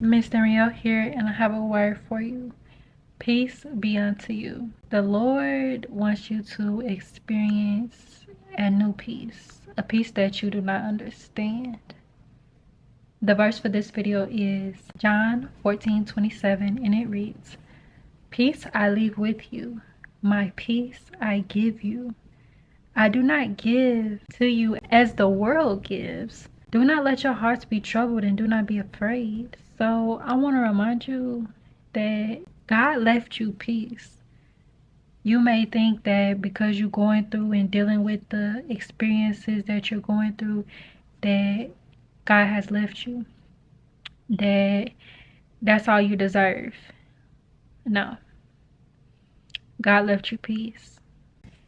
Miss Danreael here, and I have a word for you. Peace be unto you. The Lord wants you to experience a new peace, a peace that you do not understand. The verse for this video is John 14:27, and it reads, "Peace I leave with you, my peace I give you. I do not give to you as the world gives. Do not let your hearts be troubled and do not be afraid." So I want to remind you that God left you peace. You may think that because you're going through and dealing with the experiences that you're going through, that God has left you, that that's all you deserve. No, God left you peace.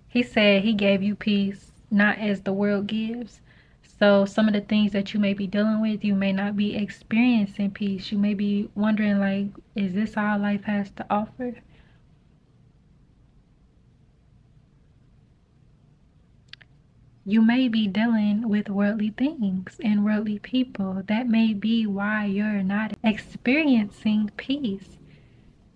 He said he gave you peace, not as the world gives. So some of the things that you may be dealing with, you may not be experiencing peace. You may be wondering, like, is this all life has to offer? You may be dealing with worldly things and worldly people. That may be why you're not experiencing peace.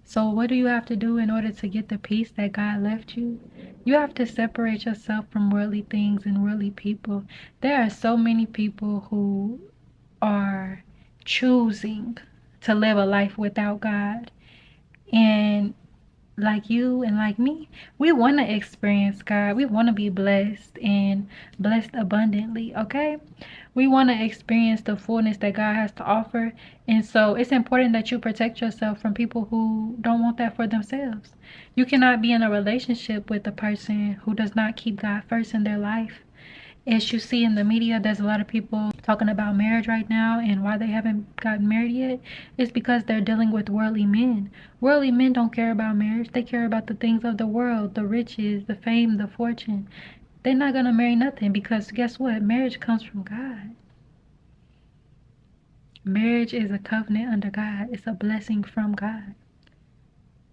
So what do you have to do in order to get the peace that God left you? You have to separate yourself from worldly things and worldly people. There are so many people who are choosing to live a life without God. And like you and like me, we want to experience God. We want to be blessed and blessed abundantly, okay? We want to experience the fullness that God has to offer. And so it's important that you protect yourself from people who don't want that for themselves. You cannot be in a relationship with a person who does not keep God first in their life. As you see in the media, there's a lot of people talking about marriage right now, and why they haven't gotten married yet is because they're dealing with worldly men. Worldly men don't care about marriage. They care about the things of the world, the riches, the fame, the fortune. They're not going to marry nothing, because guess what? Marriage comes from God. Marriage is a covenant under God. It's a blessing from God.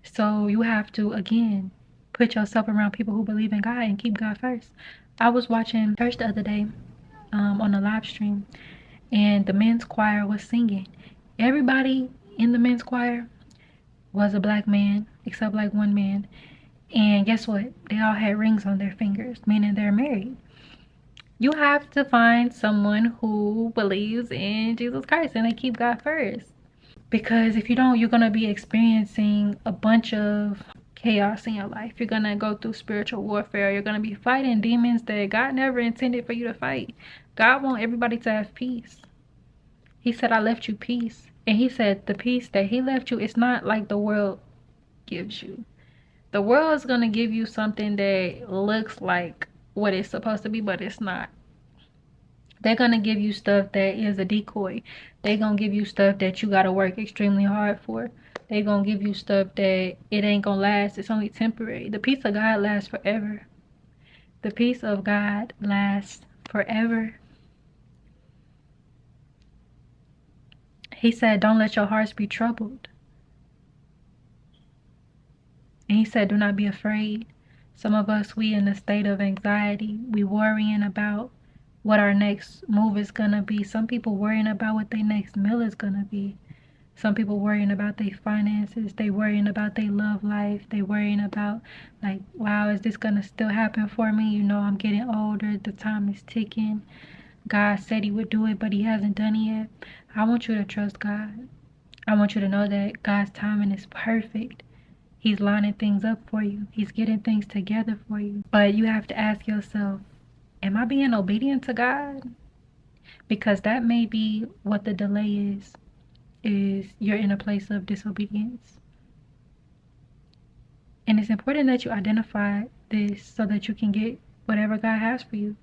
So you have to, again, put yourself around people who believe in God and keep God first. I was watching church the other day on a live stream, and the men's choir was singing. Everybody in the men's choir was a black man, except like one man. And guess what? They all had rings on their fingers, meaning they're married. You have to find someone who believes in Jesus Christ and they keep God first. Because if you don't, you're going to be experiencing a bunch of chaos in your life. You're going to go through spiritual warfare. You're going to be fighting demons that God never intended for you to fight. God wants everybody to have peace. He said, I left you peace. And he said the peace that he left you is not like the world gives you. The world is going to give you something that looks like what it's supposed to be, but it's not. They're going to give you stuff that is a decoy. They're going to give you stuff that you got to work extremely hard for. They're going to give you stuff that it ain't going to last. It's only temporary. The peace of God lasts forever. The peace of God lasts forever. He said, don't let your hearts be troubled. And he said, do not be afraid. Some of us, we in a state of anxiety. We worrying about what our next move is gonna be. Some people worrying about what their next meal is gonna be. Some people worrying about their finances. They worrying about their love life. They worrying about, like, wow, is this gonna still happen for me? You know, I'm getting older. The time is ticking. God said he would do it, but he hasn't done it yet. I want you to trust God. I want you to know that God's timing is perfect. He's lining things up for you. He's getting things together for you. But you have to ask yourself, am I being obedient to God? Because that may be what the delay is you're in a place of disobedience. And it's important that you identify this so that you can get whatever God has for you.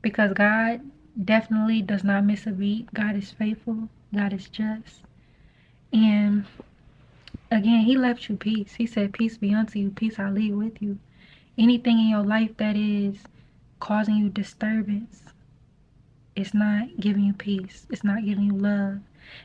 Because God definitely does not miss a beat. God is faithful. God is just. And again, he left you peace. He said, peace be unto you. Peace I leave with you. Anything in your life that is causing you disturbance, it's not giving you peace. It's not giving you love.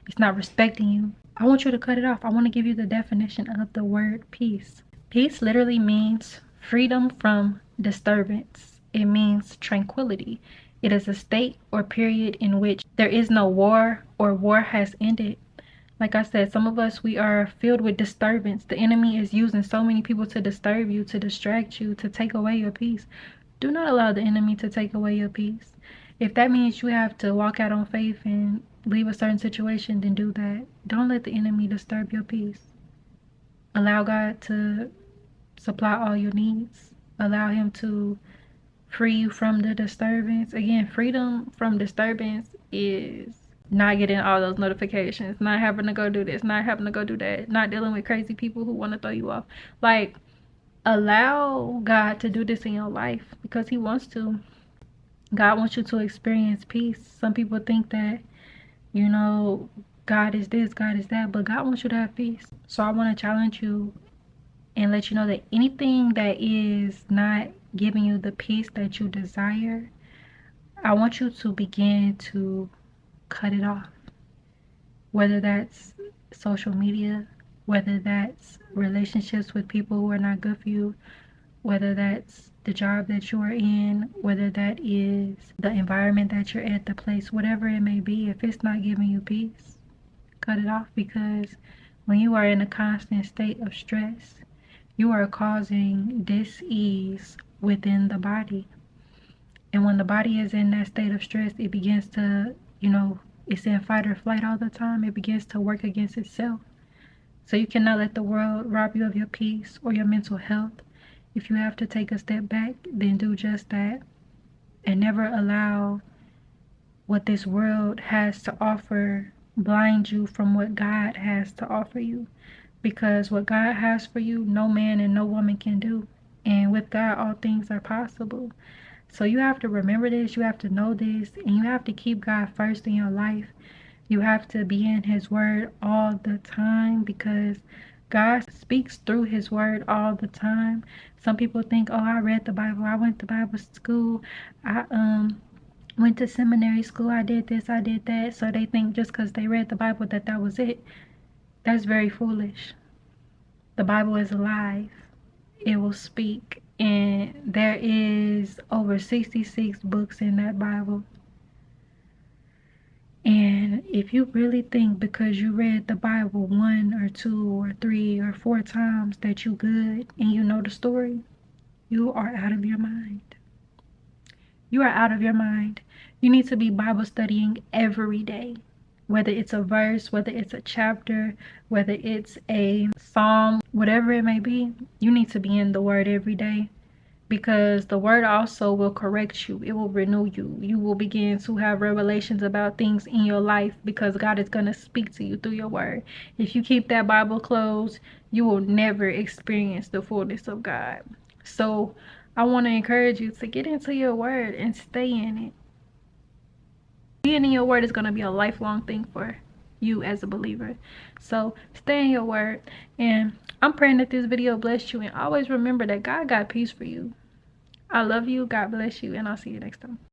It's not respecting you. I want you to cut it off. I want to give you the definition of the word peace. Peace literally means freedom from disturbance. It means tranquility. It is a state or period in which there is no war or war has ended. Like I said, some of us, we are filled with disturbance. The enemy is using so many people to disturb you, to distract you, to take away your peace. Do not allow the enemy to take away your peace. If that means you have to walk out on faith and leave a certain situation, then do that. Don't let the enemy disturb your peace. Allow God to supply all your needs. Allow him to free you from the disturbance. Again, freedom from disturbance is not getting all those notifications, not having to go do this, not having to go do that, not dealing with crazy people who want to throw you off. Like, allow God to do this in your life because he wants to. God wants you to experience peace. Some people think that, you know, God is this, God is that, but God wants you to have peace. So I want to challenge you and let you know that anything that is not giving you the peace that you desire, I want you to begin to cut it off. Whether that's social media, whether that's relationships with people who are not good for you, whether that's the job that you are in, whether that is the environment that you're at, the place, whatever it may be, if it's not giving you peace, cut it off, because when you are in a constant state of stress, you are causing dis-ease within the body. And when the body is in that state of stress, it begins to, it's in fight or flight all the time. It begins to work against itself. So you cannot let the world rob you of your peace or your mental health. If you have to take a step back, then do just that. And never allow what this world has to offer blind you from what God has to offer you. Because what God has for you, no man and no woman can do. And with God, all things are possible. So you have to remember this, you have to know this, and you have to keep God first in your life. You have to be in his word all the time because God speaks through his word all the time. Some people think, oh, I read the Bible, I went to Bible school, I went to seminary school, I did this, I did that. So they think just because they read the Bible that was it. That's very foolish. The Bible is alive. It will speak. And there is over 66 books in that Bible. And if you really think because you read the Bible 1 or 2 or 3 or 4 times that you good and you know the story, you are out of your mind. You are out of your mind. You need to be Bible studying every day. Whether it's a verse, whether it's a chapter, whether it's a psalm, whatever it may be, you need to be in the word every day. Because the word also will correct you. It will renew you. You will begin to have revelations about things in your life because God is going to speak to you through your word. If you keep that Bible closed, you will never experience the fullness of God. So I want to encourage you to get into your word and stay in it. Being in your word is going to be a lifelong thing for you as a believer. So stay in your word. And I'm praying that this video blessed you. And always remember that God got peace for you. I love you. God bless you. And I'll see you next time.